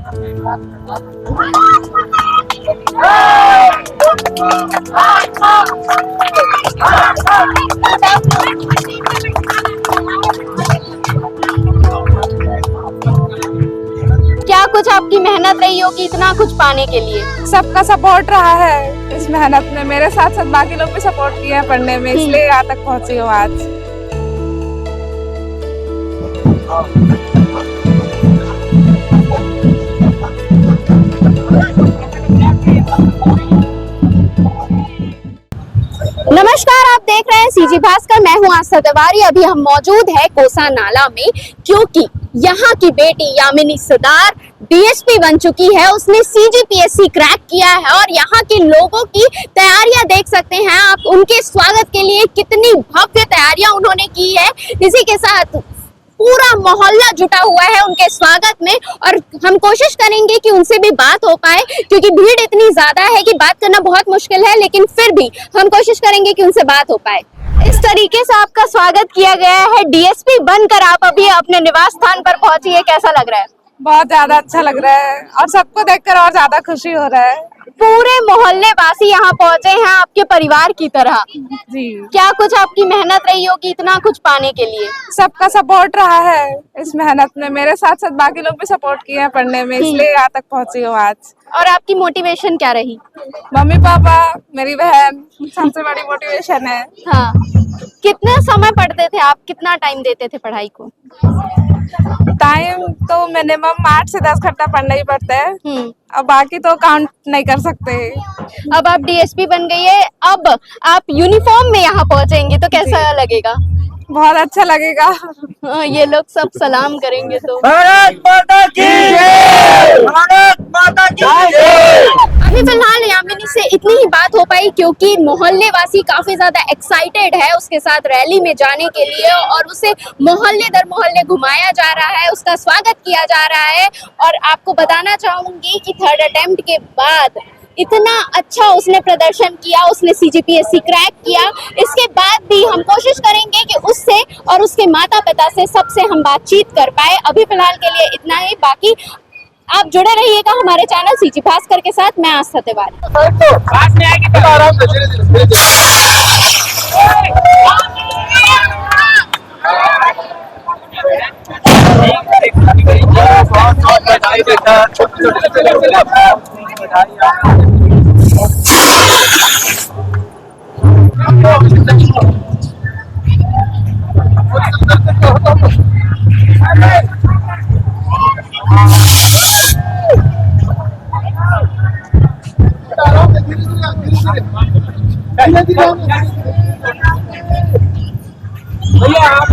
क्या कुछ आपकी मेहनत रही होगी इतना कुछ पाने के लिए? सबका सपोर्ट रहा है इस मेहनत में, मेरे साथ साथ बाकी लोग भी सपोर्ट किए हैं पढ़ने में, इसलिए यहाँ तक पहुँची हूँ आज। नमस्कार, आप देख रहे हैं सीजी भास्कर। मैं हूं आस्था तिवारी। अभी हम मौजूद है कोसा नाला में, क्योंकि यहाँ की बेटी यामिनी सदार डीएसपी बन चुकी है। उसने सीजीपीएससी क्रैक किया है और यहाँ के लोगों की तैयारियां देख सकते हैं आप। उनके स्वागत के लिए कितनी भव्य तैयारियां उन्होंने की है। इसी के साथ पूरा मोहल्ला जुटा हुआ है उनके स्वागत में, और हम कोशिश करेंगे कि उनसे भी बात हो पाए, क्योंकि भीड़ इतनी ज्यादा है कि बात करना बहुत मुश्किल है, लेकिन फिर भी हम कोशिश करेंगे कि उनसे बात हो पाए। इस तरीके से आपका स्वागत किया गया है, डीएसपी बनकर आप अभी अपने निवास स्थान पर पहुंची है, कैसा लग रहा है? बहुत ज्यादा अच्छा लग रहा है और सबको देखकर और ज्यादा खुशी हो रहा है। पूरे मोहल्ले वासी यहाँ पहुंचे हैं आपके परिवार की तरह। जी, क्या कुछ आपकी मेहनत रही होगी इतना कुछ पाने के लिए? सबका सपोर्ट रहा है इस मेहनत में, मेरे साथ साथ बाकी लोग भी सपोर्ट किए हैं पढ़ने में, इसलिए यहाँ तक पहुँची हूँ आज। और आपकी मोटिवेशन क्या रही? मम्मी पापा, मेरी बहन सबसे बड़ी मोटिवेशन है। हाँ, कितना समय पढ़ते थे आप? कितना टाइम देते थे पढ़ाई को? टाइम तो मिनिमम 8 से 10 घंटा पढ़ना ही पड़ता है, अब बाकी तो काउंट नहीं कर सकते। अब आप डीएसपी बन गई है, अब आप यूनिफॉर्म में यहाँ पहुँचेंगे तो कैसा लगेगा? बहुत अच्छा लगेगा। ये लोग सब सलाम करेंगे तो। भारत माता की जय! भारत माता की जय! अभी फिलहाल यामिनी से इतनी ही बात हो पाई, क्योंकि मोहल्ले वासी काफी ज्यादा एक्साइटेड है उसके साथ रैली में जाने के लिए, और उसे मोहल्ले दर मोहल्ले घुमाया जा रहा है, उसका स्वागत किया जा रहा है। और आपको बताना चाहूंगी कि थर्ड अटेम्प्ट के बाद इतना अच्छा उसने प्रदर्शन किया, उसने सीजीपीएससी क्रैक किया। इसके बाद भी हम कोशिश करेंगे कि उससे और उसके माता पिता से सबसे हम बातचीत कर पाए। अभी फिलहाल के लिए इतना ही, बाकी आप जुड़े रहिएगा हमारे चैनल सीजी भास्कर के साथ। मैं आस्था तिवारी। भैया आप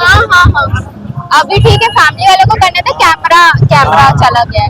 हाँ, अभी ठीक है, फैमिली वालों को करने थे, कैमरा चला गया है।